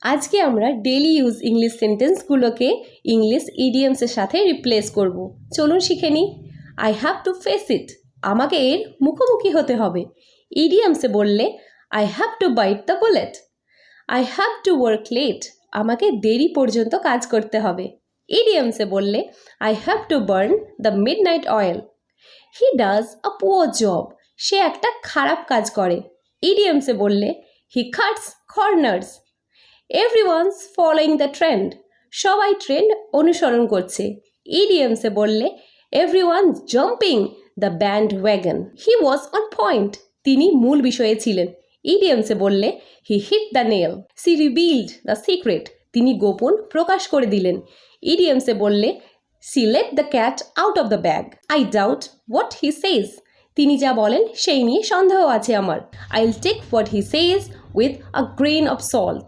আজকে আমরা daily use English সেন্টেন্সগুলোকে ইংলিশ ইডিয়ামসের সাথে রিপ্লেস করব। চলুন শিখে নিই। I have to face it, আমাকে এর মুখোমুখি হতে হবে। ইডিয়ামসে বললে I have to bite the bullet. I have to work late, আমাকে দেরি পর্যন্ত কাজ করতে হবে। ইডিয়ামসে বললে I have to burn the midnight oil. He does a poor job, সে একটা খারাপ কাজ করে। ইডিয়ামসে বললে he cuts corners. Everyone's following the trend, সবাই ট্রেন্ড অনুসরণ করছে। ইডিয়ামসে বললে everyone jumping the bandwagon. He was on point, তিনি মূল বিষয়ে ছিলেন। ইডিয়ামসে বললে he hit the nail. She revealed the secret, তিনি গোপন প্রকাশ করে দিলেন। ইডিয়ামসে বললে she let the cat out of the bag. I doubt what he says, তিনি যা বলেন সেই নিয়ে সন্দেহ আছে আমার। I will take what he says with a grain of salt.